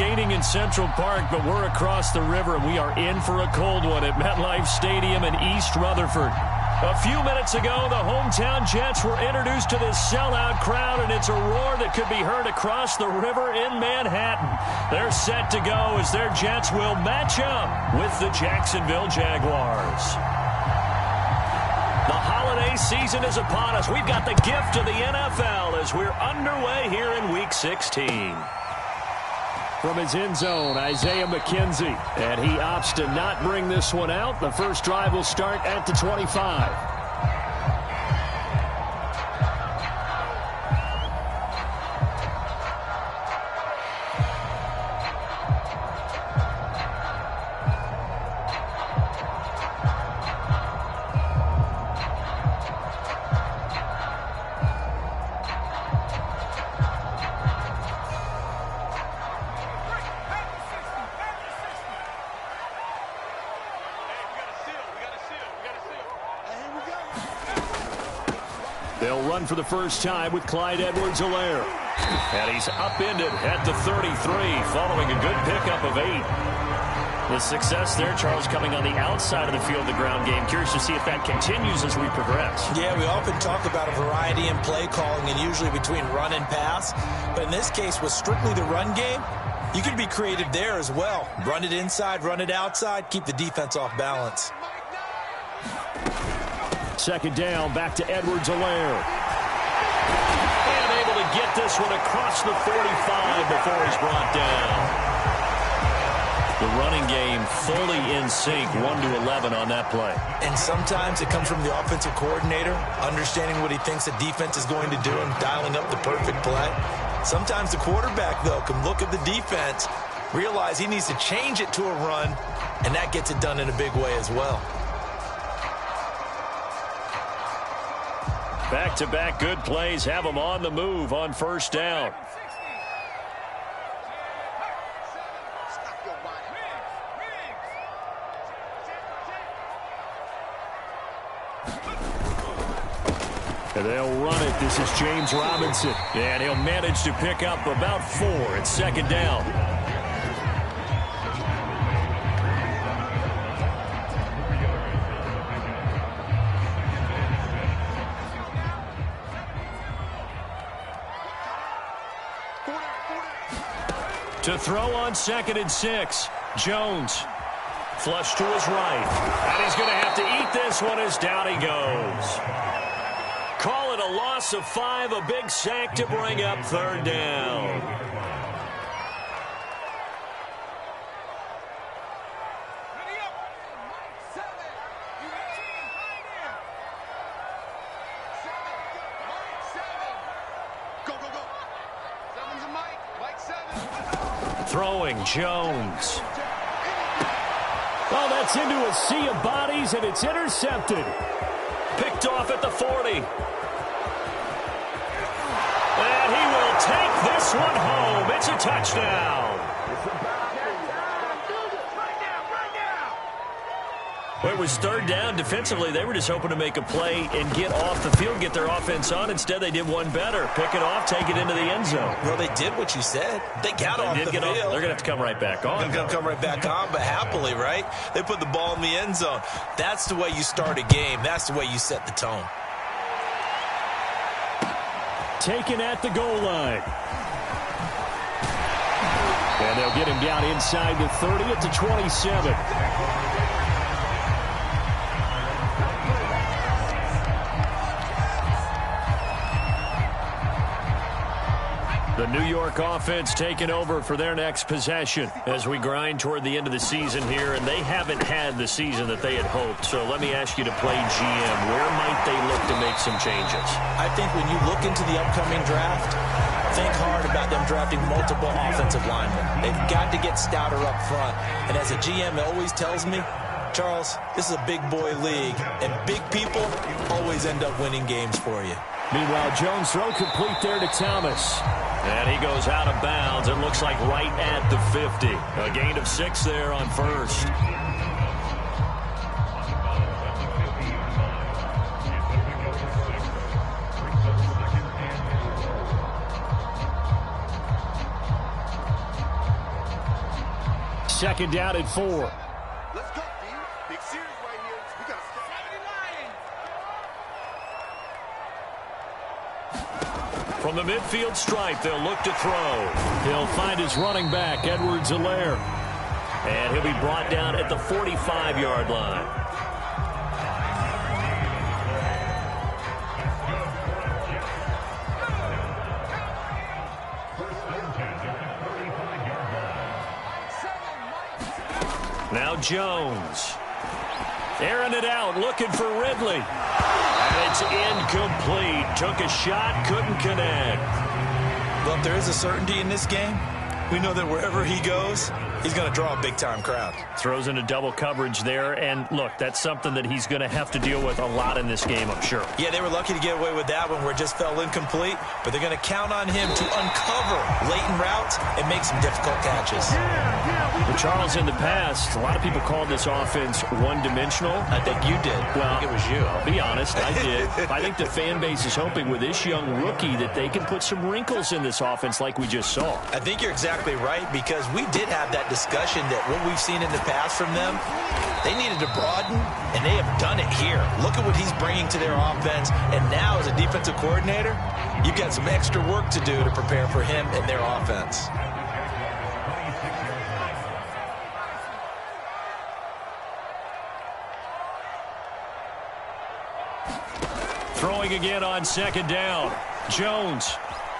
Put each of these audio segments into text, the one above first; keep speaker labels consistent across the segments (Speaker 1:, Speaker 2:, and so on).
Speaker 1: gaining in Central Park, but we're across the river, and we are in for a cold one at MetLife Stadium in East Rutherford. A few minutes ago, the hometown Jets were introduced to this sellout crowd, and it's a roar that could be heard across the river in Manhattan. They're set to go as their Jets will match up with the Jacksonville Jaguars. The holiday season is upon us. We've got the gift of the NFL as we're underway here in Week 16. From his end zone, Isaiah McKenzie. And he opts to not bring this one out. The first drive will start at the 25. They'll run for the first time with Clyde Edwards-Helaire. And he's upended at the 33 following a good pickup of 8. The success there, Charles, coming on the outside of the field, the ground game. Curious to see if that continues as we progress.
Speaker 2: Yeah, we often talk about a variety in play calling and usually between run and pass. But in this case, with strictly the run game, you can be creative there as well. Run it inside, run it outside, keep the defense off balance.
Speaker 1: Second down, back to Edwards-Helaire. And able to get this one across the 45 before he's brought down. The running game fully in sync, 1-11 on that play.
Speaker 2: And sometimes it comes from the offensive coordinator, understanding what he thinks the defense is going to do and dialing up the perfect play. Sometimes the quarterback, though, can look at the defense, realize he needs to change it to a run, and that gets it done in a big way as well.
Speaker 1: Back-to-back good plays have them on the move on first down. And they'll run it. This is James Robinson. And he'll manage to pick up about 4 at second down. To throw on 2nd and 6. Jones. Flush to his right. And he's going to have to eat this one as down he goes. Call it a loss of 5, a big sack to bring up third down. Throwing, Jones. Oh, that's into a sea of bodies, and it's intercepted. Picked off at the 40. And he will take this one home. It's a touchdown. Well, it was third down. Defensively, they were just hoping to make a play and get off the field, get their offense on. Instead, they did one better. Pick it off, take it into the end zone.
Speaker 2: Well, they did what you said. They got off the field.
Speaker 1: They're going to have to come right back on.
Speaker 2: They're going to come right back on, but happily, right? They put the ball in the end zone. That's the way you start a game. That's the way you set the tone.
Speaker 1: Taken at the goal line. And they'll get him down inside the 30 at the 27. The New York offense taking over for their next possession as we grind toward the end of the season here, and they haven't had the season that they had hoped. So let me ask you to play GM. Where might they look to make some changes?
Speaker 2: I think when you look into the upcoming draft, think hard about them drafting multiple offensive linemen. They've got to get stouter up front. And as a GM, it always tells me, Charles, this is a big boy league, and big people always end up winning games for you.
Speaker 1: Meanwhile, Jones throw complete there to Thomas. And he goes out of bounds. It looks like right at the 50. A gain of 6 there on first. second down and 4.
Speaker 3: Let's go, D. Big series right here. We got to
Speaker 1: From the midfield stripe, they'll look to throw. He'll find his running back, Edwards-Helaire. And he'll be brought down at the 45-yard line. Now Jones. Airing it out, looking for Ridley. And it's incomplete. Took a shot, couldn't connect.
Speaker 2: Well, if there is a certainty in this game, we know that wherever he goes, he's going to draw a big-time crowd.
Speaker 1: Throws into double coverage there, and look, that's something that he's going to have to deal with a lot in this game, I'm sure.
Speaker 2: Yeah, they were lucky to get away with that one where it just fell incomplete, but they're going to count on him to uncover latent routes and make some difficult catches.
Speaker 1: Well, Charles, in the past, a lot of people called this offense one-dimensional.
Speaker 2: I think you did.
Speaker 1: Well,
Speaker 2: I think it was you.
Speaker 1: I'll be honest, I did. I think the fan base is hoping with this young rookie that they can put some wrinkles in this offense like we just saw.
Speaker 2: I think you're exactly right, because we did have that discussion that what we've seen in the past from them, they needed to broaden, and they have done it here. Look at what he's bringing to their offense, and now as a defensive coordinator, you've got some extra work to do to prepare for him and their offense.
Speaker 1: Throwing again on second down. Jones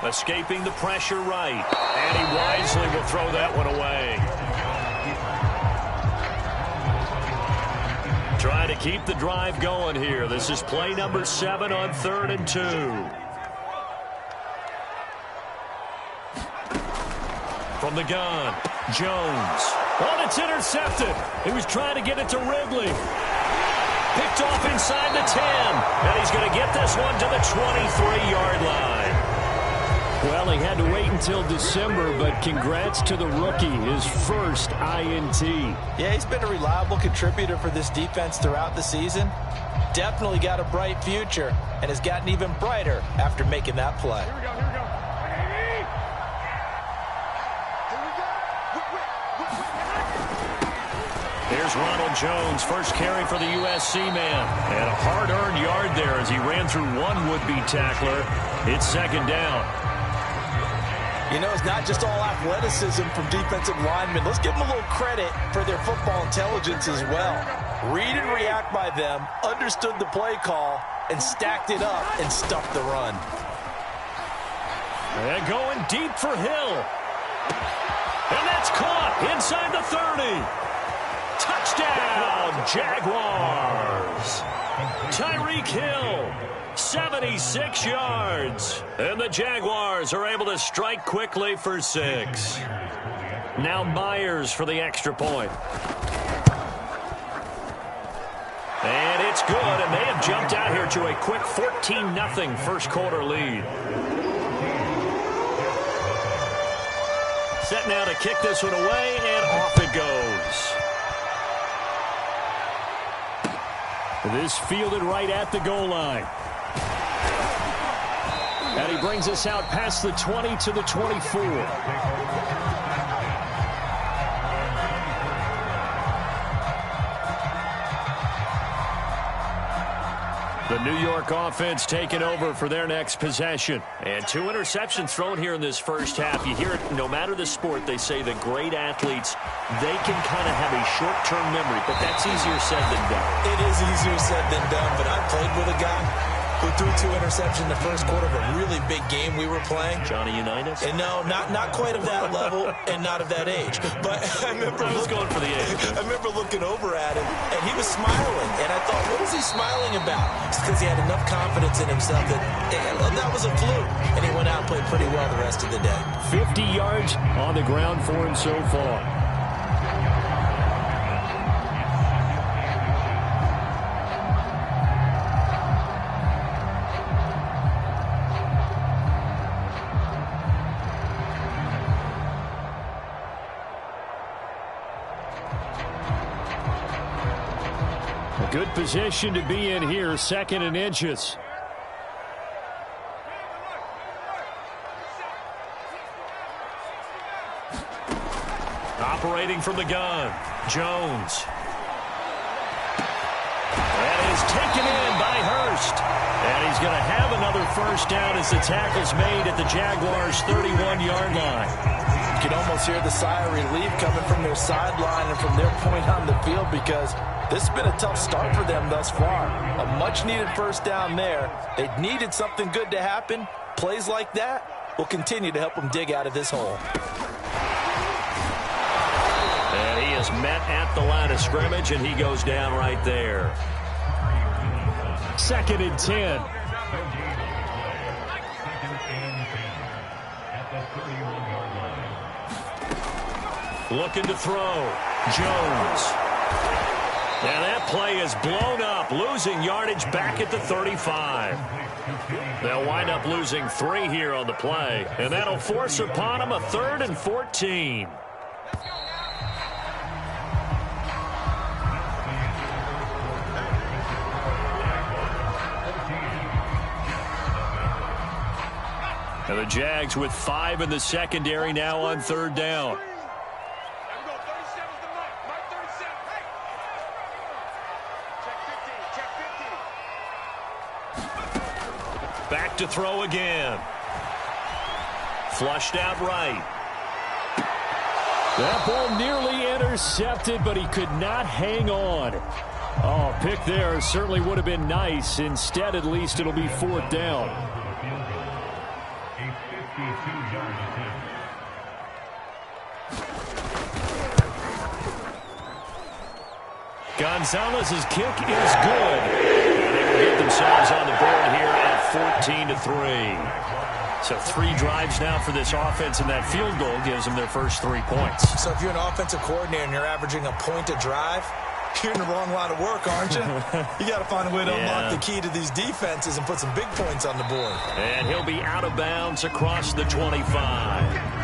Speaker 1: escaping the pressure right. And he wisely will throw that one away. Trying to keep the drive going here. This is play number 7 on 3rd and 2. From the gun, Jones. Oh, it's intercepted. He was trying to get it to Ridley. Picked off inside the 10. And he's going to get this one to the 23-yard line. Well, he had to wait until December, but congrats to the rookie, his first INT.
Speaker 2: Yeah, he's been a reliable contributor for this defense throughout the season. Definitely got a bright future and has gotten even brighter after making that play.
Speaker 3: Here we go.
Speaker 1: There's Ronald Jones, first carry for the USC man. And a hard-earned yard there as he ran through one would-be tackler. It's second down.
Speaker 2: You know, it's not just all athleticism from defensive linemen. Let's give them a little credit for their football intelligence as well. Read and react by them, understood the play call, and stacked it up and stuffed the run.
Speaker 1: And going deep for Hill. And that's caught inside the 30. Touchdown, Jaguars. Tyreek Hill. 76 yards. And the Jaguars are able to strike quickly for 6. Now Myers for the extra point. And it's good, and they have jumped out here to a quick 14-0 first quarter lead. Set now to kick this one away, and off it goes. This fielded right at the goal line. And he brings us out past the 20 to the 24. The New York offense taking over for their next possession. And 2 interceptions thrown here in this first half. You hear it, no matter the sport, they say the great athletes, they can kind of have a short-term memory, but that's easier said than done.
Speaker 2: It is easier said than done, but I played with a guy who threw 2 interceptions in the first quarter of a really big game we were playing.
Speaker 1: Johnny Unitas?
Speaker 2: And no, not quite of that level and not of that age. But I remember
Speaker 1: going for the age.
Speaker 2: I remember looking over at him, and he was smiling. And I thought, what is he smiling about? It's because he had enough confidence in himself that that was a fluke. And he went out and played pretty well the rest of the day.
Speaker 1: 50 yards on the ground for him so far. Good position to be in here, 2nd and inches. Operating from the gun, Jones. That is taken in by Hurst. And he's going to have another first down as the tackle's made at the Jaguars' 31-yard line.
Speaker 2: You can almost hear the sigh of relief coming from their sideline and from their point on the field, because this has been a tough start for them thus far. A much-needed first down there. They needed something good to happen. Plays like that will continue to help them dig out of this hole.
Speaker 1: And he is met at the line of scrimmage, and he goes down right there. 2nd and 10. Looking to throw. Jones. And that play is blown up, losing yardage back at the 35. They'll wind up losing 3 here on the play, and that'll force upon them a 3rd and 14. And the Jags with 5 in the secondary now on 3rd down. Back to throw again. Flushed out right. That ball nearly intercepted, but he could not hang on. Oh, pick there certainly would have been nice. Instead, at least, it'll be 4th down. Gonzalez's kick is good. And they will get themselves on the board here at 14-3. So 3 drives now for this offense, and that field goal gives them their first 3 points.
Speaker 2: So if you're an offensive coordinator and you're averaging a point a drive, you're in the wrong line of work, aren't you? You got to find a way to unlock the key to these defenses and put some big points on the board.
Speaker 1: And he'll be out of bounds across the 25.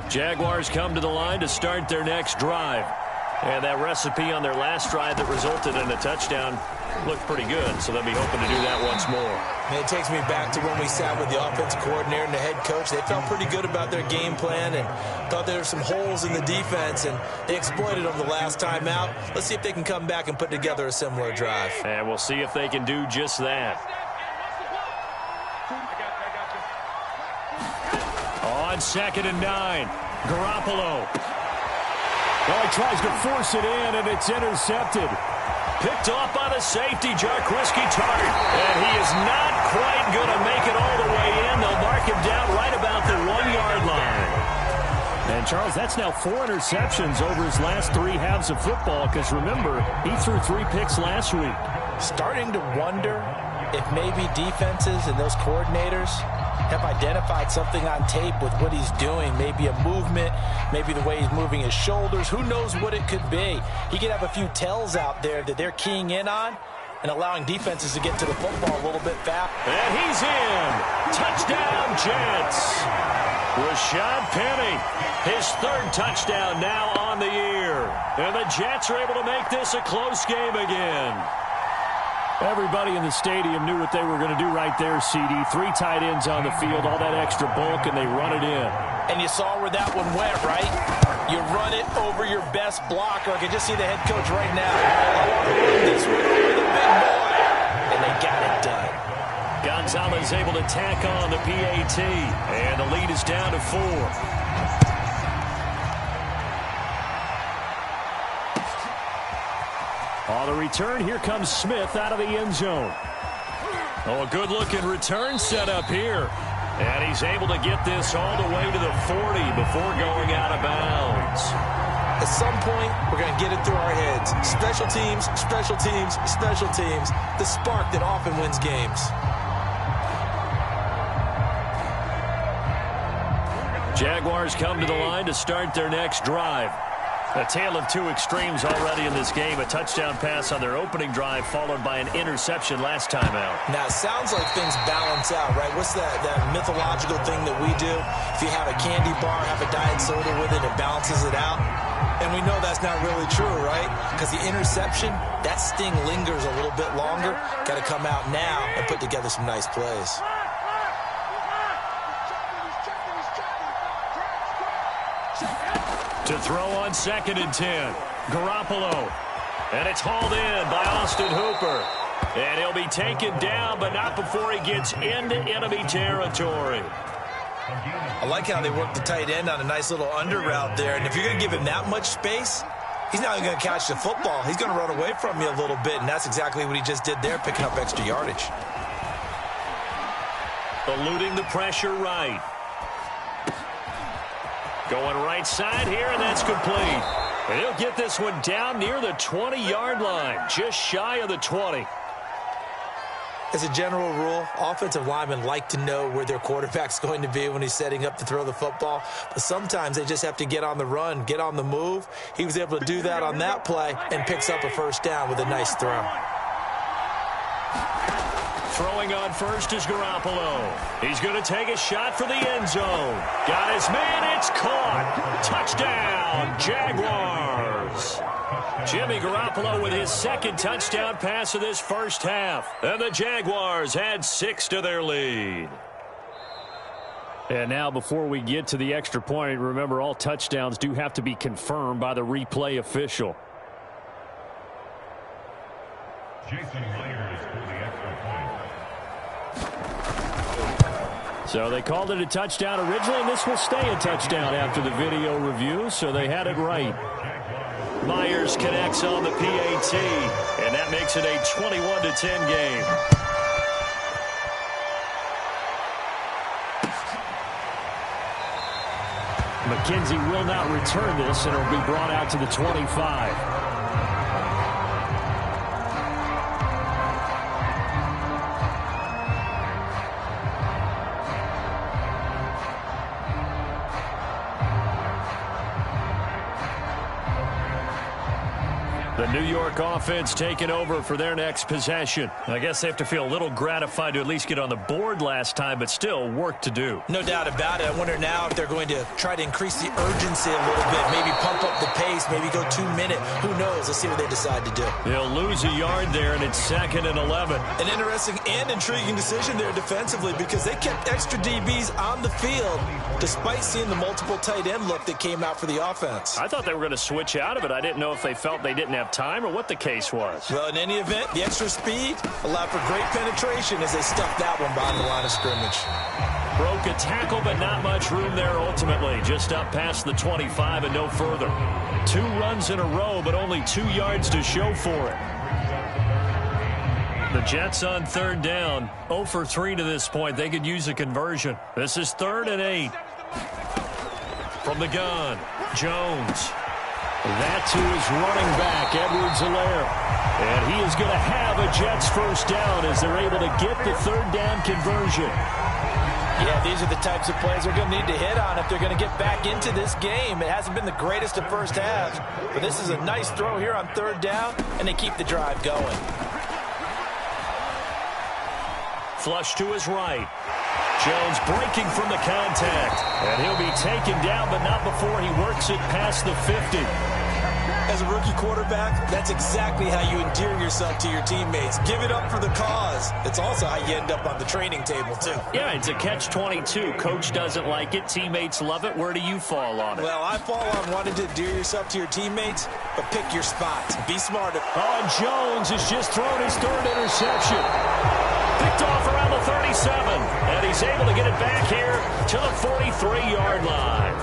Speaker 1: Jaguars come to the line to start their next drive. And that recipe on their last drive that resulted in a touchdown looked pretty good, so they'll be hoping to do that once more.
Speaker 2: And it takes me back to when we sat with the offensive coordinator and the head coach. They felt pretty good about their game plan and thought there were some holes in the defense, and they exploited them the last time out. Let's see if they can come back and put together a similar drive.
Speaker 1: And we'll see if they can do just that. On 2nd and 9, Garoppolo. Oh, he tries to force it in, and it's intercepted. Picked off by the safety, Jarquiski Tart. And he is not quite going to make it all the way in. They'll mark him down right about the 1-yard line. And, Charles, that's now 4 interceptions over his last 3 halves of football, because, remember, he threw 3 picks last week.
Speaker 2: Starting to wonder if maybe defenses and those coordinators have identified something on tape with what he's doing. Maybe a movement, maybe the way he's moving his shoulders. Who knows what it could be? He could have a few tells out there that they're keying in on and allowing defenses to get to the football a little bit fast.
Speaker 1: And he's in. Touchdown, Jets. Rashad Penny, his 3rd touchdown now on the year. And the Jets are able to make this a close game again. Everybody in the stadium knew what they were going to do right there, CD. 3 tight ends on the field, all that extra bulk, and they run it in.
Speaker 2: And you saw where that one went, right? You run it over your best blocker. I can just see the head coach right now. I want to run this one over the big boy. And they got it done.
Speaker 1: Gonzalez able to tack on the PAT, and the lead is down to 4. On the return, here comes Smith out of the end zone. Oh, a good-looking return setup here. And he's able to get this all the way to the 40 before going out of bounds.
Speaker 2: At some point, we're going to get it through our heads. Special teams, special teams, special teams. The spark that often wins games.
Speaker 1: Jaguars come to the line to start their next drive. A tale of two extremes already in this game. A touchdown pass on their opening drive followed by an interception last time out.
Speaker 2: Now, it sounds like things balance out, right? What's that mythological thing that we do? If you have a candy bar, have a diet soda with it, it balances it out. And we know that's not really true, right? Because the interception, that sting lingers a little bit longer. Got to come out now and put together some nice plays.
Speaker 1: To throw on 2nd and 10. Garoppolo. And it's hauled in by Austin Hooper. And he'll be taken down, but not before he gets into enemy territory.
Speaker 2: I like how they work the tight end on a nice little under route there. And if you're going to give him that much space, he's not even going to catch the football. He's going to run away from you a little bit, and that's exactly what he just did there, picking up extra yardage.
Speaker 1: Eluding the pressure right. Going right side here, and that's complete. And he'll get this one down near the 20-yard line, just shy of the 20.
Speaker 2: As a general rule, offensive linemen like to know where their quarterback's going to be when he's setting up to throw the football. But sometimes they just have to get on the run, get on the move. He was able to do that on that play and picks up a first down with a nice throw.
Speaker 1: Throwing on first is Garoppolo. He's going to take a shot for the end zone. Got his man. It's caught. Touchdown, Jaguars. Jimmy Garoppolo with his second touchdown pass of this first half. And the Jaguars add 6 to their lead. And now before we get to the extra point, remember all touchdowns do have to be confirmed by the replay official. So they called it a touchdown originally, and this will stay a touchdown after the video review, so they had it right. Myers connects on the PAT, and that makes it a 21-10 game. McKenzie will not return this, and it'll be brought out to the 25. The New York offense taking over for their next possession. I guess they have to feel a little gratified to at least get on the board last time, but still work to do.
Speaker 2: No doubt about it. I wonder now if they're going to try to increase the urgency a little bit, maybe pump up the pace, maybe go 2 minute. Who knows? Let's see what they decide to do.
Speaker 1: They'll lose a yard there, and it's 2nd and 11.
Speaker 2: An interesting and intriguing decision there defensively because they kept extra DBs on the field despite seeing the multiple tight end look that came out for the offense.
Speaker 1: I thought they were going to switch out of it. I didn't know if they felt they didn't have time or what the case was.
Speaker 2: Well, in any event, the extra speed allowed for great penetration as they stuffed that one behind the line of scrimmage.
Speaker 1: Broke a tackle, but not much room there ultimately. Just up past the 25 and no further. 2 runs in a row, but only 2 yards to show for it. The Jets on 3rd down. 0 for 3 to this point. They could use a conversion. This is 3rd and 8. From the gun, Jones. That to his running back, Edwards-Helaire. And he is going to have a Jets first down as they're able to get the 3rd down conversion.
Speaker 2: Yeah, these are the types of plays they're going to need to hit on if they're going to get back into this game. It hasn't been the greatest of first halves, but this is a nice throw here on 3rd down, and they keep the drive going.
Speaker 1: Flush to his right. Jones breaking from the contact. And he'll be taken down, but not before he works it past the 50.
Speaker 2: As a rookie quarterback, that's exactly how you endear yourself to your teammates. Give it up for the cause. It's also how you end up on the training table, too.
Speaker 1: Yeah, it's a catch-22. Coach doesn't like it. Teammates love it. Where do you fall on it?
Speaker 2: Well, I fall on wanting to endear yourself to your teammates, but pick your spots. Be smart.
Speaker 1: Oh, Jones has just thrown his 3rd interception. Picked off around the 37, and he's able to get it back here to the 43-yard line.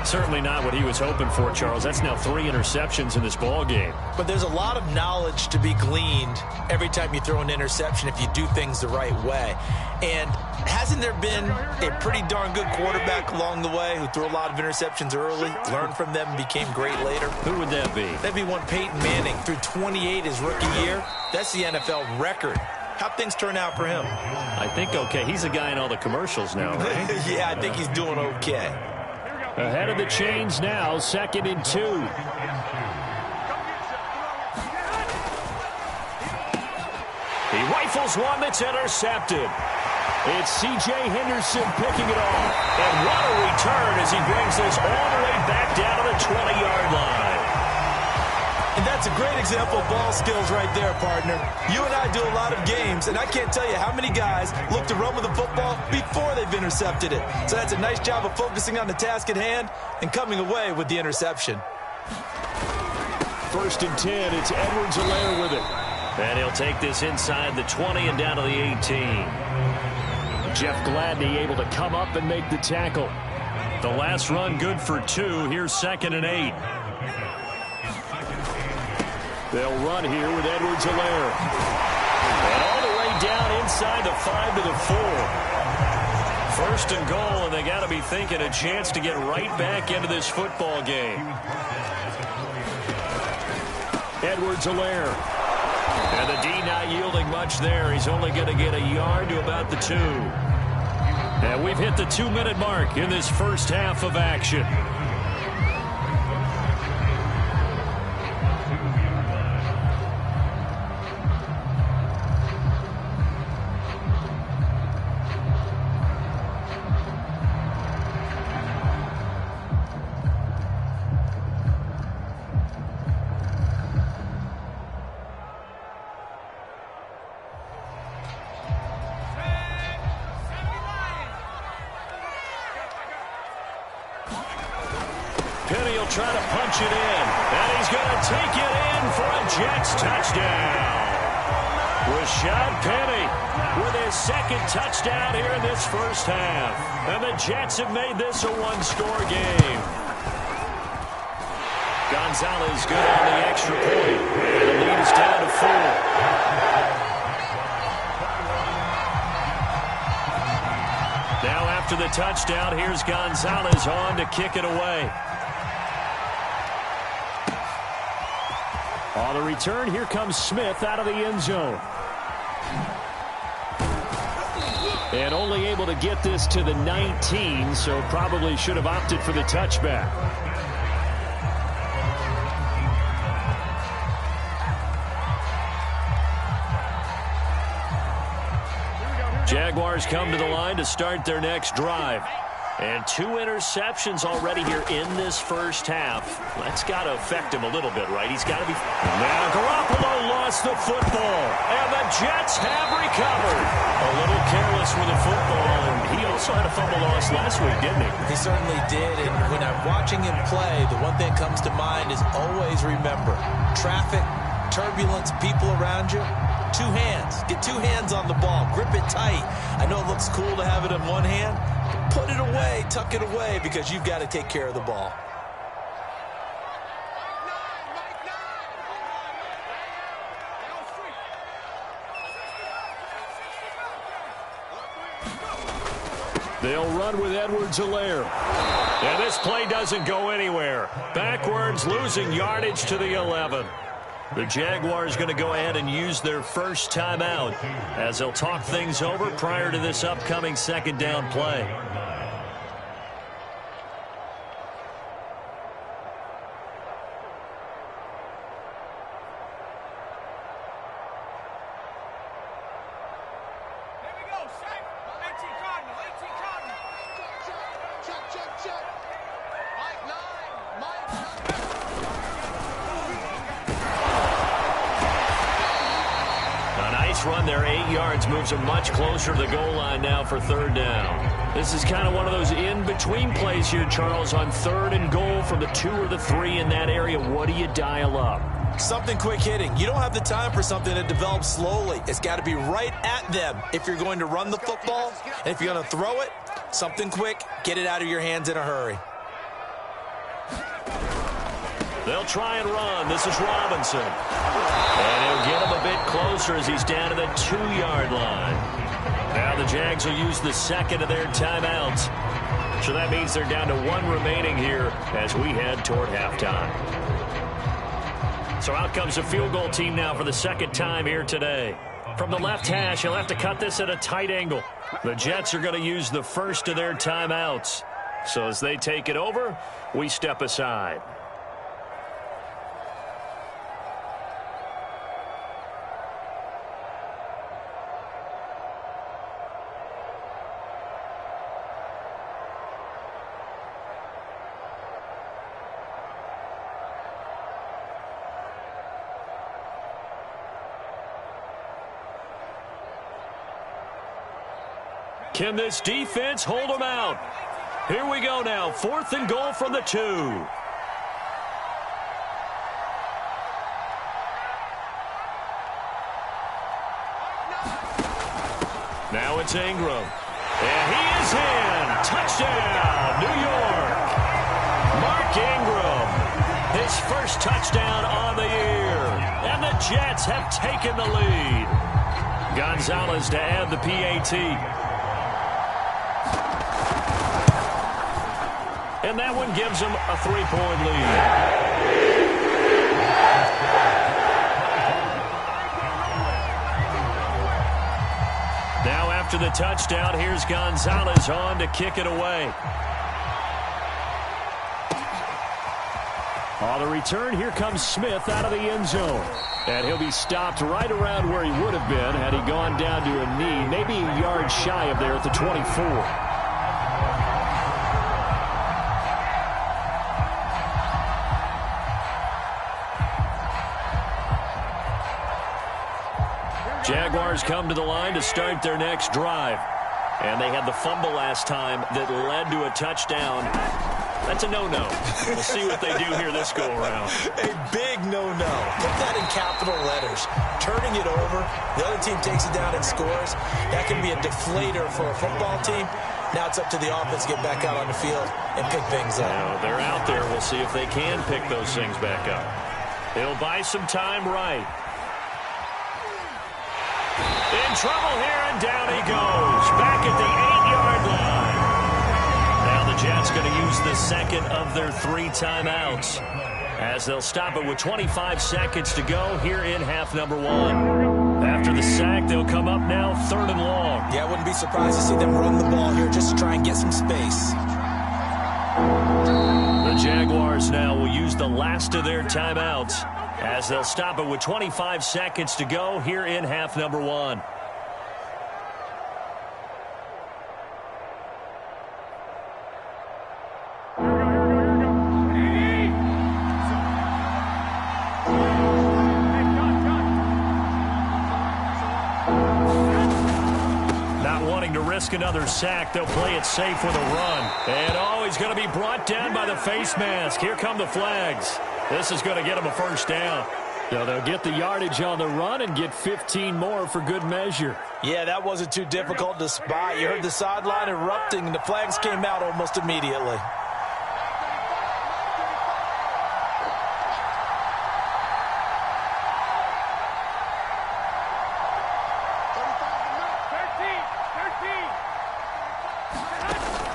Speaker 1: Certainly not what he was hoping for, Charles. That's now 3 interceptions in this ball game.
Speaker 2: But there's a lot of knowledge to be gleaned every time you throw an interception if you do things the right way. And hasn't there been a pretty darn good quarterback along the way who threw a lot of interceptions early, learned from them, and became great later?
Speaker 1: Who would that be?
Speaker 2: That'd be one Peyton Manning. Threw 28 his rookie year. That's the NFL record. How'd things turn out for him?
Speaker 1: I think okay. He's a guy in all the commercials now, right?
Speaker 2: Yeah, I think he's doing okay.
Speaker 1: Ahead of the chains now, 2nd and 2. He rifles one that's intercepted. It's C.J. Henderson picking it off. And what a return as he brings this all the way back down to the 20-yard line.
Speaker 2: And that's a great example of ball skills right there, partner. You and I do a lot of games, and I can't tell you how many guys look to run with the football before they've intercepted it. So that's a nice job of focusing on the task at hand and coming away with the interception.
Speaker 1: 1st and 10, it's Edwards-Helaire with it. And he'll take this inside the 20 and down to the 18. Jeff Gladney able to come up and make the tackle. The last run good for 2. Here's 2nd and 8. They'll run here with Edwards-Helaire. And all the way down inside the 5 to the 4. 1st and goal, and they got to be thinking a chance to get right back into this football game. Edwards-Helaire. And the D not yielding much there. He's only going to get a yard to about the 2. And we've hit the 2-minute mark in this first half of action. Try to punch it in, and he's going to take it in for a Jets touchdown. Rashad Penny with his 2nd touchdown here in this first half. And the Jets have made this a one-score game. Gonzalez good on the extra point. And the lead is down to 4. Now after the touchdown, here's Gonzalez on to kick it away. On the return, here comes Smith out of the end zone. And only able to get this to the 19, so probably should have opted for the touchback. Jaguars come to the line to start their next drive. And 2 interceptions already here in this first half. That's got to affect him a little bit, right? He's got to be... Now Garoppolo lost the football, and the Jets have recovered. A little careless with the football, and he also had a fumble loss last week, didn't he?
Speaker 2: He certainly did, and when I'm watching him play, the one thing that comes to mind is always remember, traffic, turbulence, people around you, 2 hands. Get 2 hands on the ball. Grip it tight. I know it looks cool to have it in one hand. Put it away, tuck it away, because you've got to take care of the ball.
Speaker 1: They'll run with Edwards-Helaire. And this play doesn't go anywhere. Backwards, losing yardage to the 11. The Jaguars going to go ahead and use their first timeout as they'll talk things over prior to this upcoming 2nd down play. Run there 8 yards moves them much closer to the goal line now for 3rd down. This is kind of one of those in-between plays here, Charles, on 3rd and goal from the 2 or the 3 in that area. What do you dial up?
Speaker 2: Something quick hitting. You don't have the time for something that develops slowly. It's got to be right at them if you're going to run the football. And if you're going to throw it, something quick, get it out of your hands in a hurry.
Speaker 1: They'll try and run. This is Robinson. And he'll get him a bit closer as he's down to the 2-yard line. Now the Jags will use the 2nd of their timeouts. So that means they're down to 1 remaining here as we head toward halftime. So out comes the field goal team now for the 2nd time here today. From the left hash, he'll have to cut this at a tight angle. The Jets are going to use the first of their timeouts. So as they take it over, we step aside. Can this defense hold them out? Here we go now. 4th and goal from the 2. Now it's Ingram. And he is in. Touchdown, New York. Mark Ingram. His first touchdown on the year. And the Jets have taken the lead. Gonzalez to add the PAT. And that one gives them a 3-point lead. Now after the touchdown, here's Gonzalez on to kick it away. On the return, here comes Smith out of the end zone. And he'll be stopped right around where he would have been had he gone down to a knee, maybe a yard shy of there at the 24. Jaguars come to the line to start their next drive. And they had the fumble last time that led to a touchdown. That's a no-no. We'll see what they do here this go-around.
Speaker 2: A big no-no. Put that in capital letters. Turning it over, the other team takes it down and scores. That can be a deflator for a football team. Now it's up to the offense to get back out on the field and pick things up.
Speaker 1: Now, they're out there. We'll see if they can pick those things back up. He'll buy some time right. In trouble here, and down he goes. Back at the 8-yard line. Now the Jets going to use the second of their 3 timeouts, as they'll stop it with 25 seconds to go here in half number 1. After the sack, they'll come up now 3rd and long.
Speaker 2: Yeah, I wouldn't be surprised to see them run the ball here just to try and get some space.
Speaker 1: The Jaguars now will use the last of their timeouts, as they'll stop it with 25 seconds to go here in half number 1. Not wanting to risk another sack, they'll play it safe with a run. And oh, he's going to be brought down by the face mask. Here come the flags. This is going to get him a first down. So they'll get the yardage on the run and get 15 more for good measure.
Speaker 2: Yeah, that wasn't too difficult to spot. You heard the sideline erupting, and the flags came out almost immediately.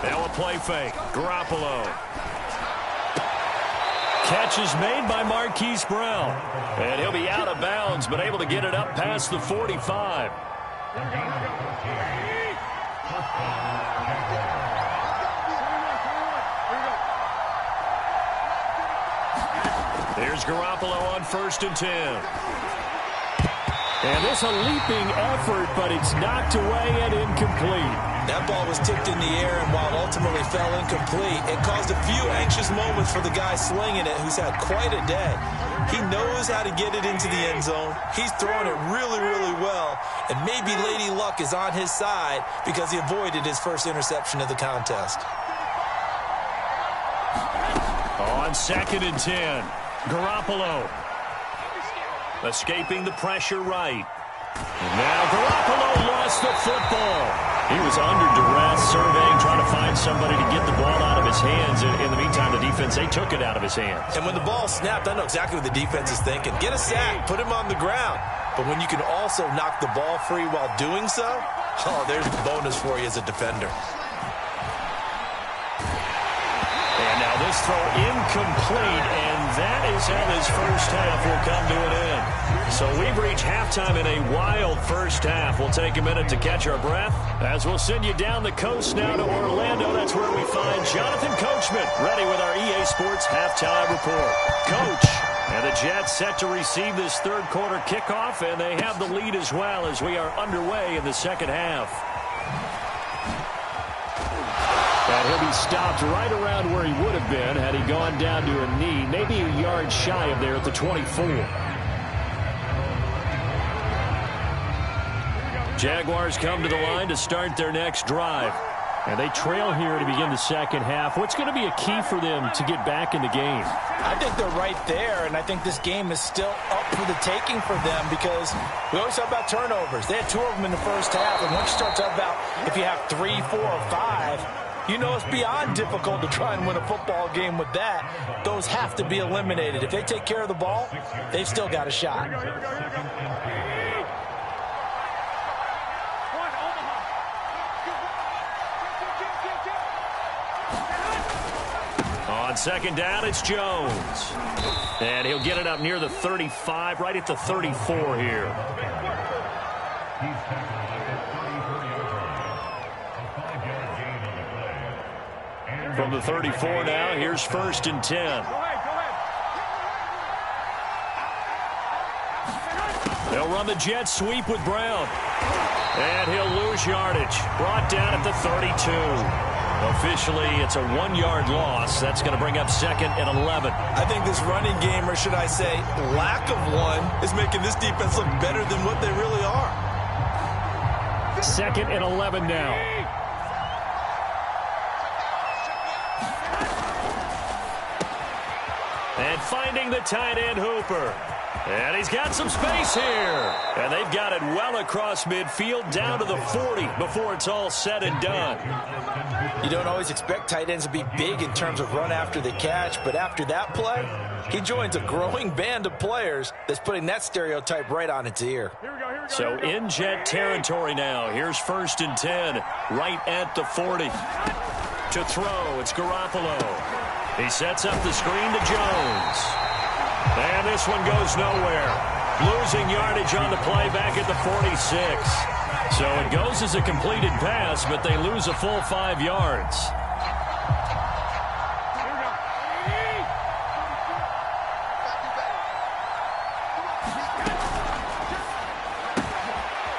Speaker 1: Now a play fake. Garoppolo. Catch is made by Marquise Brown. And he'll be out of bounds, but able to get it up past the 45. Here's Garoppolo on 1st and 10. And this a leaping effort, but it's knocked away and incomplete.
Speaker 2: That ball was tipped in the air, and while it ultimately fell incomplete, it caused a few anxious moments for the guy slinging it, who's had quite a day. He knows how to get it into the end zone. He's throwing it really, really well, and maybe Lady Luck is on his side because he avoided his first interception of the contest.
Speaker 1: On 2nd and 10, Garoppolo. Escaping the pressure right. Now Garoppolo lost the football. He was under duress, surveying, trying to find somebody to get the ball out of his hands. In the meantime, the defense, they took it out of his hands.
Speaker 2: And when the ball snapped, I know exactly what the defense is thinking. Get a sack, put him on the ground. But when you can also knock the ball free while doing so, oh, there's a bonus for you as a defender.
Speaker 1: And now this throw incomplete, and that is how this first half will come to an end. So we've reached halftime in a wild first half. We'll take a minute to catch our breath as we'll send you down the coast now to Orlando. That's where we find Jonathan Coachman ready with our EA Sports halftime report. Coach, and the Jets set to receive this third quarter kickoff, and they have the lead as well as we are underway in the second half. And he'll be stopped right around where he would have been had he gone down to a knee, maybe a yard shy of there at the 24. Jaguars come to the line to start their next drive. And they trail here to begin the second half. What's going to be a key for them to get back in the game?
Speaker 2: I think they're right there, and I think this game is still up for the taking for them because we always talk about turnovers. They had 2 of them in the first half, and once you start talking about if you have 3, 4, or 5, you know it's beyond difficult to try and win a football game with that. Those have to be eliminated. If they take care of the ball, they've still got a shot.
Speaker 1: On second down, it's Jones. And he'll get it up near the 35, right at the 34 here. From the 34 now, here's 1st and 10. They'll run the jet sweep with Brown. And he'll lose yardage. Brought down at the 32. Officially, it's a 1-yard loss. That's going to bring up 2nd and 11.
Speaker 2: I think this running game, or should I say lack of one, is making this defense look better than what they really are.
Speaker 1: 2nd and 11 now. And finding the tight end Hooper. And he's got some space here. And they've got it well across midfield down to the 40 before it's all said and done.
Speaker 2: You don't always expect tight ends to be big in terms of run after the catch, but after that play, he joins a growing band of players that's putting that stereotype right on its ear.
Speaker 1: So in Jet territory now. Here's 1st and 10, right at the 40. To throw, it's Garoppolo. He sets up the screen to Jones. And this one goes nowhere. Losing yardage on the play back at the 46. So it goes as a completed pass, but they lose a full 5 yards.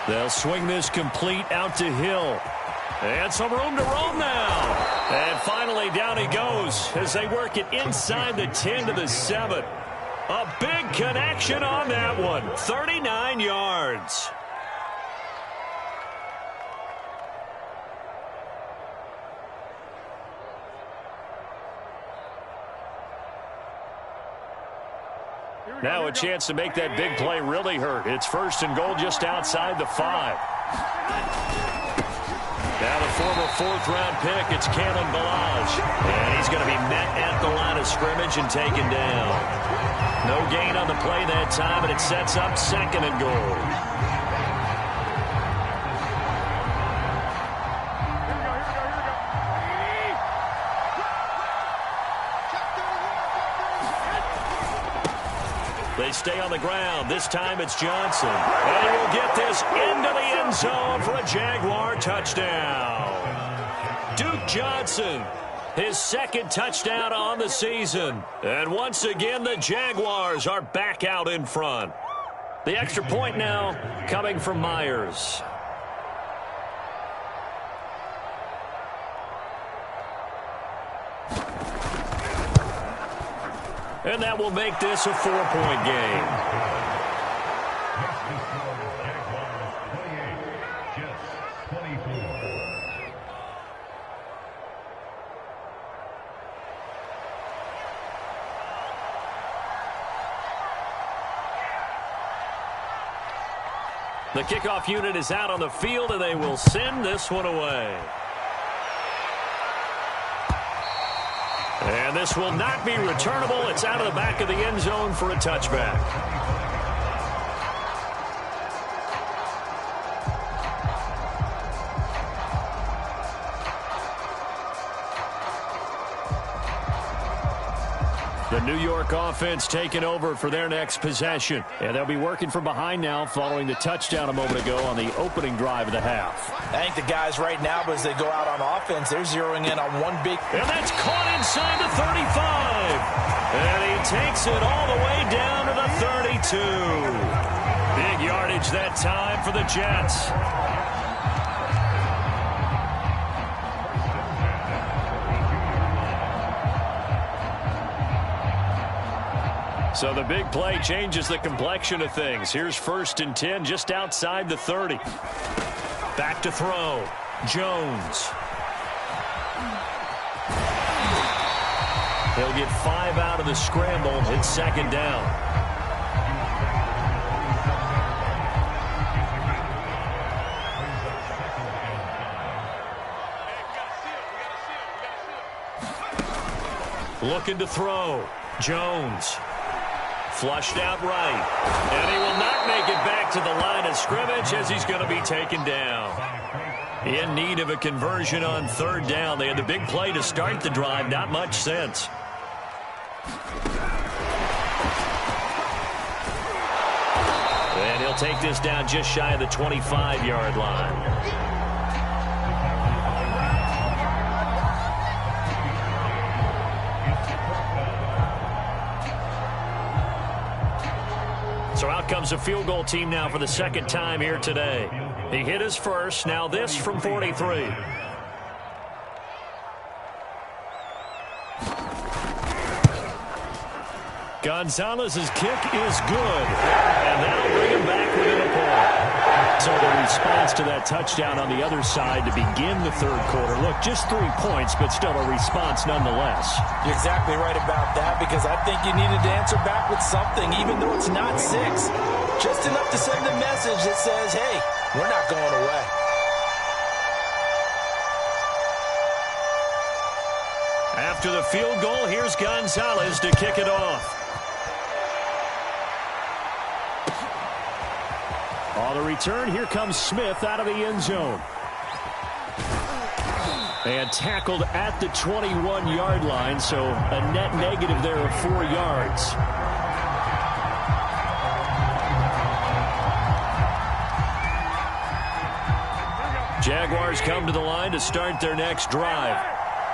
Speaker 1: They'll swing this complete out to Hill. And some room to roam now. And finally down he goes as they work it inside the 10 to the 7. A big connection on that one. 39 yards. Now a chance to make that big play really hurt. It's 1st and goal just outside the 5. Now the former 4th-round pick, it's Kalen Ballage. And he's going to be met at the line of scrimmage and taken down. No gain on the play that time, and it sets up 2nd and goal. They stay on the ground. This time it's Johnson. And he will get this into the end zone for a Jaguar touchdown. Duke Johnson, his 2nd touchdown on the season. And once again, the Jaguars are back out in front. The extra point now coming from Myers. And that will make this a 4-point game. The kickoff unit is out on the field, and they will send this one away. And this will not be returnable. It's out of the back of the end zone for a touchback. The New York offense taking over for their next possession. And they'll be working from behind now following the touchdown a moment ago on the opening drive of the half.
Speaker 2: I think the guys right now, as they go out on offense, they're zeroing in on one big...
Speaker 1: And that's caught inside the 35. And he takes it all the way down to the 32. Big yardage that time for the Jets. So the big play changes the complexion of things. Here's 1st and 10 just outside the 30. Back to throw. Jones. He'll get 5 out of the scramble. It's 2nd down. Looking to throw. Jones. Flushed out right. And he will not make it back to the line of scrimmage as he's going to be taken down. In need of a conversion on 3rd down. They had the big play to start the drive. Not much sense. And he'll take this down just shy of the 25-yard line. So out comes a field goal team now for the 2nd time here today. He hit his first. Now this from 43. Gonzalez's kick is good. And that'll bring him back within a point. So the response to that touchdown on the other side to begin the 3rd quarter. Look, just 3 points, but still a response nonetheless.
Speaker 2: You're exactly right about that, because I think you needed to answer back with something, even though it's not 6. Just enough to send a message that says, hey, we're not going away.
Speaker 1: After the field goal, here's Gonzalez to kick it off. On the return, here comes Smith out of the end zone. And tackled at the 21-yard line, so a net negative there of 4 yards. Jaguars come to the line to start their next drive.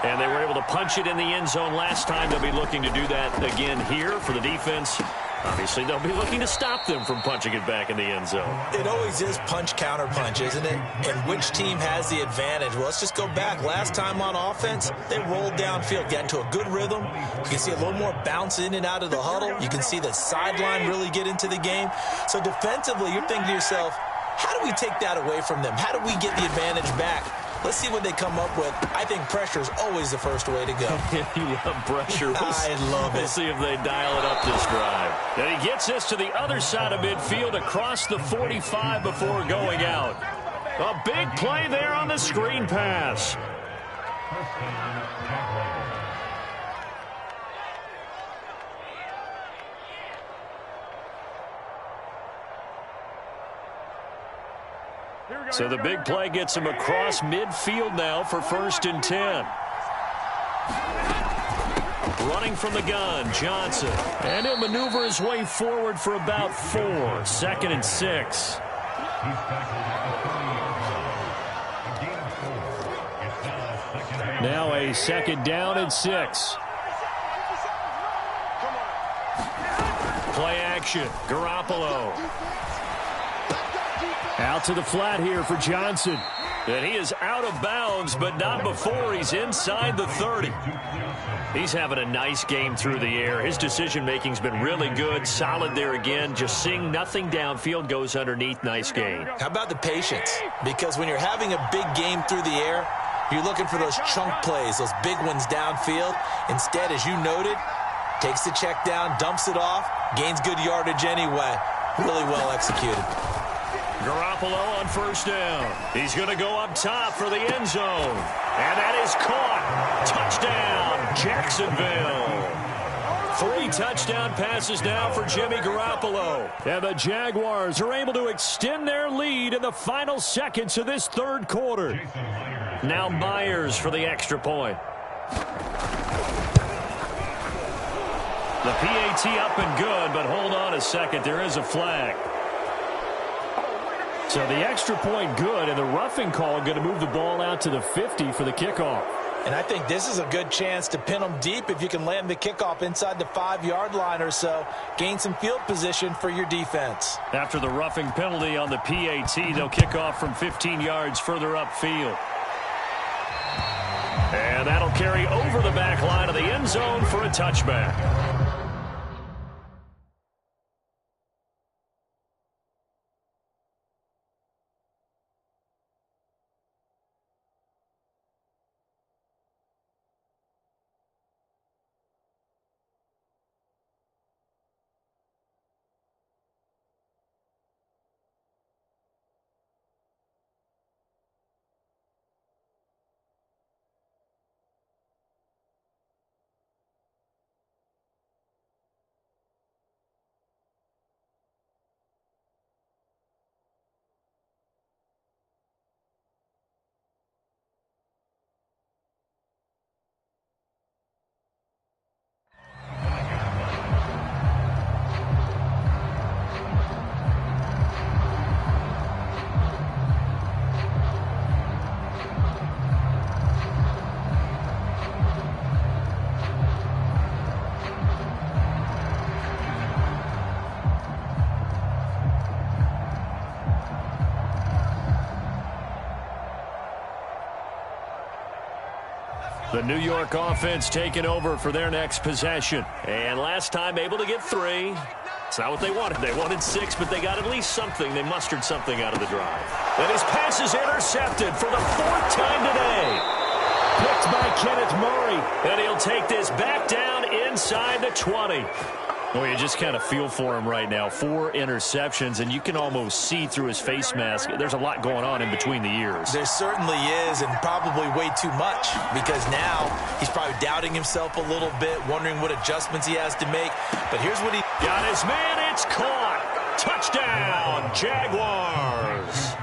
Speaker 1: And they were able to punch it in the end zone last time. They'll be looking to do that again here for the defense. Obviously, they'll be looking to stop them from punching it back in the end zone.
Speaker 2: It always is punch-counter-punch, isn't it? And which team has the advantage? Well, let's just go back. Last time on offense, they rolled downfield, got into a good rhythm. You can see a little more bounce in and out of the huddle. You can see the sideline really get into the game. So defensively, you're thinking to yourself, how do we take that away from them? How do we get the advantage back? Let's see what they come up with. I think pressure is always the first way to go.
Speaker 1: You love pressure.
Speaker 2: I love it.
Speaker 1: We'll see if they dial it up this drive. And he gets this to the other side of midfield across the 45 before going out. A big play there on the screen pass. So the big play gets him across midfield now for 1st and 10. Running from the gun, Johnson. And he'll maneuver his way forward for about 4. 2nd and 6. Now a 2nd down and 6. Play action, Garoppolo. Out to the flat here for Johnson. And he is out of bounds, but not before he's inside the 30. He's having a nice game through the air. His decision-making's been really good. Solid there again. Just seeing nothing downfield, goes underneath. Nice gain.
Speaker 2: How about the patience? Because when you're having a big game through the air, you're looking for those chunk plays, those big ones downfield. Instead, as you noted, takes the check down, dumps it off, gains good yardage anyway. Really well executed.
Speaker 1: Garoppolo on 1st down. He's going to go up top for the end zone. And that is caught. Touchdown, Jacksonville. 3 touchdown passes now for Jimmy Garoppolo. And the Jaguars are able to extend their lead in the final seconds of this 3rd quarter. Now Myers for the extra point. The PAT up and good, but hold on a second. There is a flag. So the extra point good, and the roughing call going to move the ball out to the 50 for the kickoff.
Speaker 2: And I think this is a good chance to pin them deep if you can land the kickoff inside the 5-yard line or so. Gain some field position for your defense.
Speaker 1: After the roughing penalty on the PAT, they'll kick off from 15 yards further upfield. And that'll carry over the back line of the end zone for a touchback. The New York offense taking over for their next possession. And last time able to get 3. It's not what they wanted. They wanted 6, but they got at least something. They mustered something out of the drive. And his pass is intercepted for the 4th time today. Picked by Kenneth Murray. And he'll take this back down inside the 20. Well, you just kind of feel for him right now. 4 interceptions, and you can almost see through his face mask. There's a lot going on in between the ears.
Speaker 2: There certainly is, and probably way too much, because now he's probably doubting himself a little bit, wondering what adjustments he has to make. But here's what he
Speaker 1: got his man. It's caught. Touchdown, Jaguars.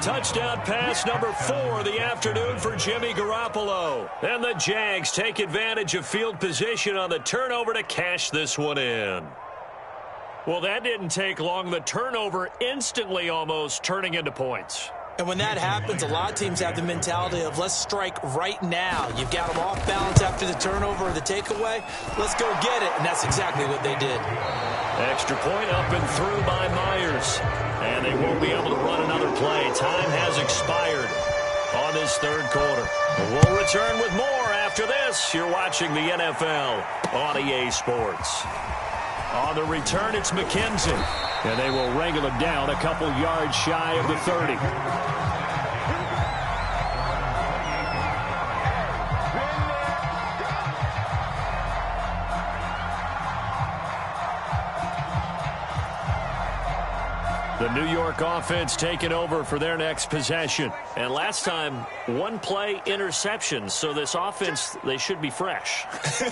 Speaker 1: Touchdown pass number 4 of the afternoon for Jimmy Garoppolo. And the Jags take advantage of field position on the turnover to cash this one in. Well, that didn't take long. The turnover instantly almost turning into points.
Speaker 2: And when that happens, a lot of teams have the mentality of let's strike right now. You've got them off balance after the turnover or the takeaway. Let's go get it. And that's exactly what they did.
Speaker 1: Extra point up and through by Myers. And they won't be able to run another play. Time has expired on this 3rd quarter. We'll return with more after this. You're watching the NFL on EA Sports. On the return, it's McKenzie. And they will wrangle him down a couple yards shy of the 30. The New York offense taking over for their next possession. And last time, 1-play interception. So this offense, they should be fresh.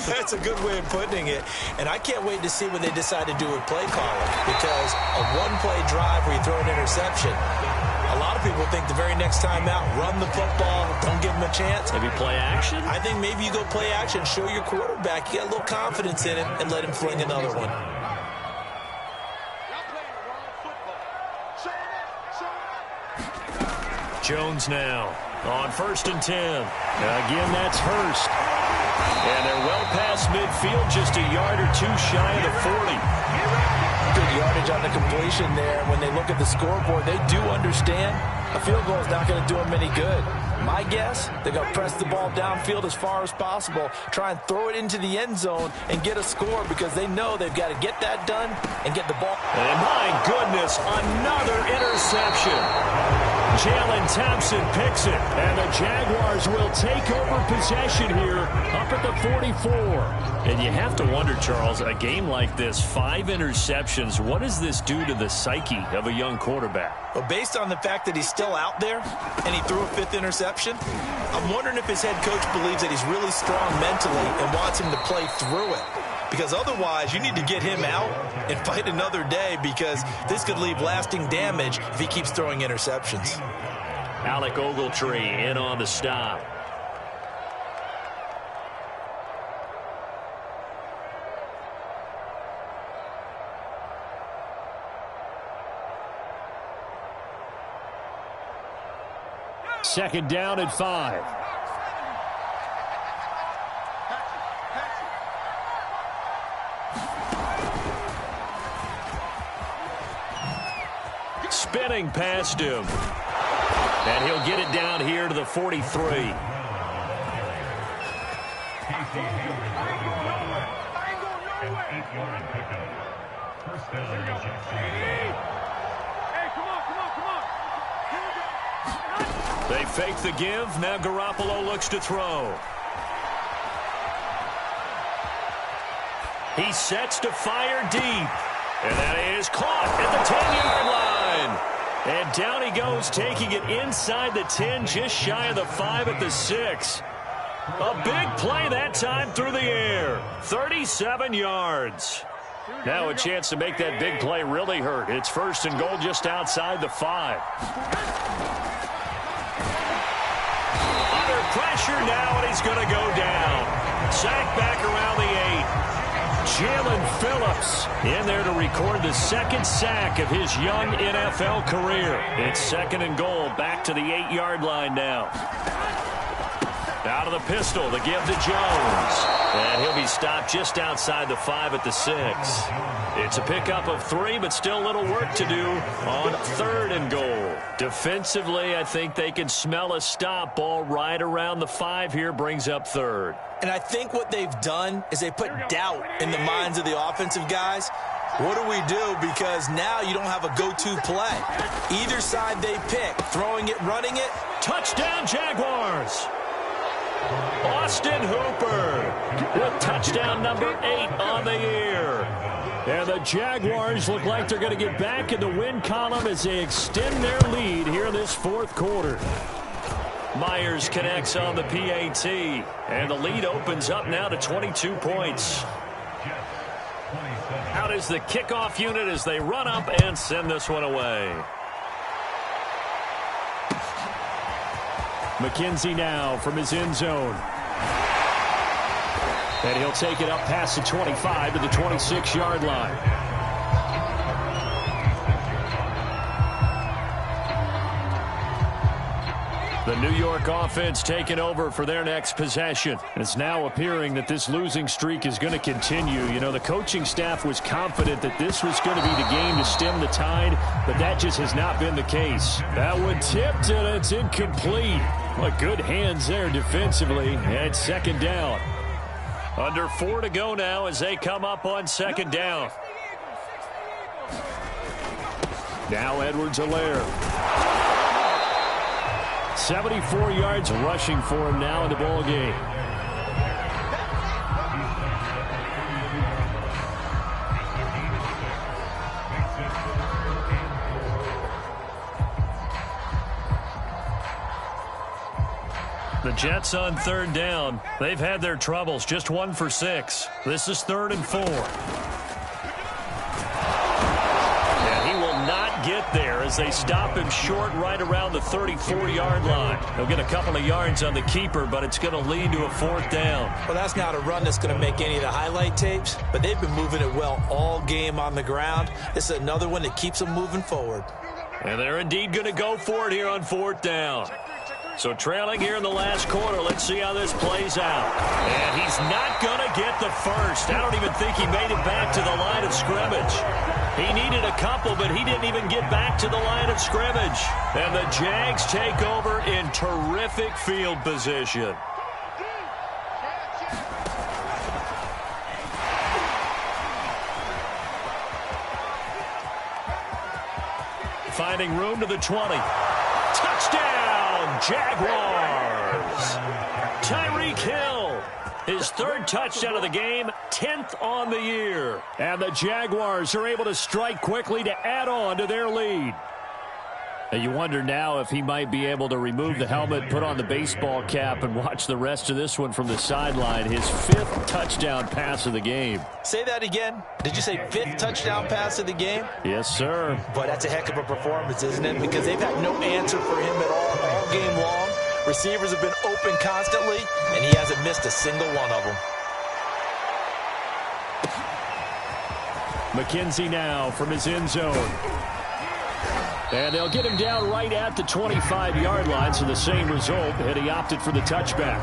Speaker 2: That's a good way of putting it. And I can't wait to see what they decide to do with play calling. Because a 1-play drive where you throw an interception, a lot of people think the very next time out, run the football, don't give them a chance.
Speaker 1: Maybe play action?
Speaker 2: I think maybe you go play action, show your quarterback, you got a little confidence in him, and let him fling another one.
Speaker 1: Jones now on 1st and 10. Again, that's Hurst. And they're well past midfield, just a yard or 2 shy of the 40.
Speaker 2: Good yardage on the completion there. When they look at the scoreboard, they do understand a field goal is not going to do them any good. My guess, they're going to press the ball downfield as far as possible, try and throw it into the end zone and get a score because they know they've got to get that done and get the ball.
Speaker 1: And my goodness, another interception. Jalen Thompson picks it, and the Jaguars will take over possession here up at the 44. And you have to wonder, Charles, a game like this, 5 interceptions, what does this do to the psyche of a young quarterback?
Speaker 2: Well, based on the fact that he's still out there and he threw a 5th interception, I'm wondering if his head coach believes that he's really strong mentally and wants him to play through it. Because otherwise, you need to get him out and fight another day because this could leave lasting damage if he keeps throwing interceptions.
Speaker 1: Alec Ogletree in on the stop. Second down and 5. Spinning past him. And he'll get it down here to the 43. They fake the give. Now Garoppolo looks to throw. He sets to fire deep. And that is caught at the 10-yard line. And down he goes, taking it inside the 10, just shy of the 5 at the 6. A big play that time through the air. 37 yards. Now a chance to make that big play really hurt. It's first and goal just outside the 5. Under pressure now, and he's going to go down. Sack back around the 8. Jalen Phillips in there to record the second sack of his young NFL career. It's second and goal, back to the 8-yard line now. Out of the pistol, the give to Jones. And he'll be stopped just outside the 5 at the 6. It's a pickup of 3, but still a little work to do on third and goal. Defensively, I think they can smell a stop. Ball right around the 5 here, brings up third.
Speaker 2: And I think what they've done is they put doubt in the minds of the offensive guys. What do we do? Because now you don't have a go-to play. Either side they pick, throwing it, running it.
Speaker 1: Touchdown, Jaguars! Austin Hooper with touchdown number 8 on the year. And the Jaguars look like they're going to get back in the win column as they extend their lead here in this fourth quarter. Myers connects on the PAT, and the lead opens up now to 22 points. Out is the kickoff unit as they run up and send this one away. McKenzie now from his end zone. And he'll take it up past the 25 to the 26-yard line. The New York offense taking over for their next possession. It's now appearing that this losing streak is going to continue. You know, the coaching staff was confident that this was going to be the game to stem the tide, but that just has not been the case. That one tipped, and it's incomplete. Well, good hands there defensively, and second down. Under 4 to go now as they come up on second down. Now Edwards-Helaire. 74 yards rushing for him now in the ball game. The Jets on third down. They've had their troubles, just 1 for 6. This is 3rd and 4. Get there as they stop him short right around the 34-yard line. They'll get a couple of yards on the keeper, but it's going to lead to a 4th down.
Speaker 2: Well, that's not a run that's going to make any of the highlight tapes, but they've been moving it well all game on the ground. This is another one that keeps them moving forward.
Speaker 1: And they're indeed going to go for it here on 4th down. So trailing here in the last quarter, let's see how this plays out. And he's not going to get the first. I don't even think he made it back to the line of scrimmage. He needed a couple, but he didn't even get back to the line of scrimmage. And the Jags take over in terrific field position. Finding room to the 20. Touchdown, Jaguars! Tyreek Hill, his 3rd touchdown of the game, 10th on the year. And the Jaguars are able to strike quickly to add on to their lead. And you wonder now if he might be able to remove the helmet, put on the baseball cap, and watch the rest of this one from the sideline. His 5th touchdown pass of the game.
Speaker 2: Say that again. Did you say 5th touchdown pass of the game?
Speaker 1: Yes, sir.
Speaker 2: But that's a heck of a performance, isn't it? Because they've had no answer for him at all game long. Receivers have been open constantly, and he hasn't missed a single one of them.
Speaker 1: McKenzie now from his end zone. And they'll get him down right at the 25-yard line, so the same result, and he opted for the touchback.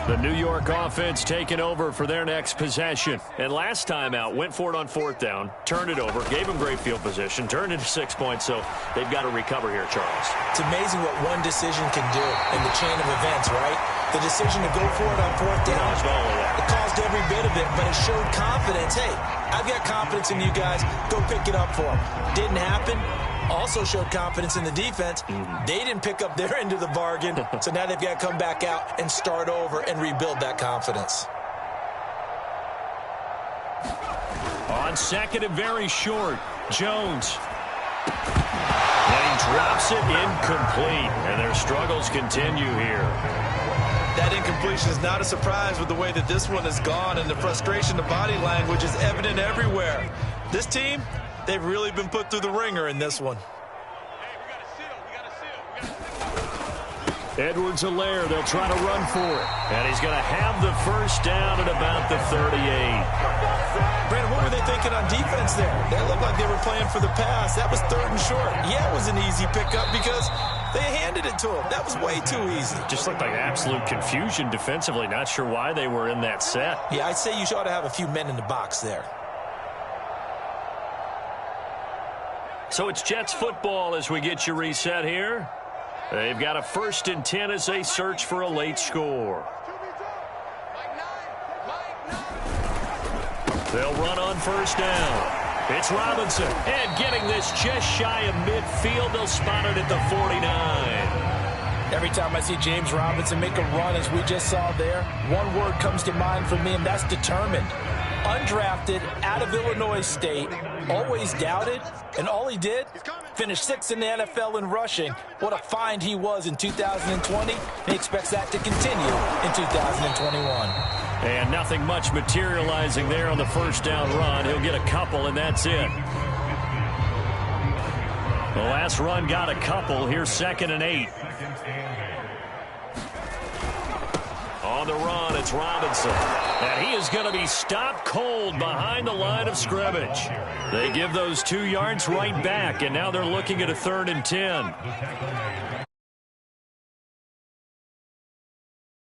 Speaker 1: The New York offense taking over for their next possession. And last time out, went for it on 4th down, turned it over, gave them great field position, turned into 6 points, so they've got to recover here, Charles.
Speaker 2: It's amazing what one decision can do in the chain of events, right? The decision to go for it on 4th down, it caused every bit of it, but it showed confidence. Hey, I've got confidence in you guys. Go pick it up for them. Didn't happen. Also showed confidence in the defense. They didn't pick up their end of the bargain, so now they've got to come back out and start over and rebuild that confidence.
Speaker 1: On 2nd and very short, Jones. And he drops it incomplete, and their struggles continue here.
Speaker 4: That incompletion is not a surprise with the way that this one has gone, and the frustration, the body language is evident everywhere. This team, they've really been put through the ringer in this one.
Speaker 1: Edwards-Helaire, they'll try to run for it. And he's going to have the first down at about the 38.
Speaker 2: Brandon, what were they thinking on defense there? They looked like they were playing for the pass. That was 3rd and short. Yeah, it was an easy pickup because they handed it to him. That was way too easy.
Speaker 1: Just looked like absolute confusion defensively. Not sure why they were in that set.
Speaker 2: Yeah, I'd say you ought to have a few men in the box there.
Speaker 1: So it's Jets football as we get you reset here. They've got a 1st and 10 as they search for a late score. They'll run on 1st down. It's Robinson. And getting this just shy of midfield, they'll spot it at the 49.
Speaker 2: Every time I see James Robinson make a run, as we just saw there, one word comes to mind for me, and that's determined. Undrafted, out of Illinois State, always doubted, and all he did, finished 6th in the NFL in rushing. What a find he was in 2020, and he expects that to continue in 2021.
Speaker 1: And nothing much materializing there on the 1st down run. He'll get a couple, and that's it. The last run got a couple. Here's 2nd and 8. On the run, it's Robinson. And he is going to be stopped cold behind the line of scrimmage. They give those 2 yards right back, and now they're looking at a 3rd and 10.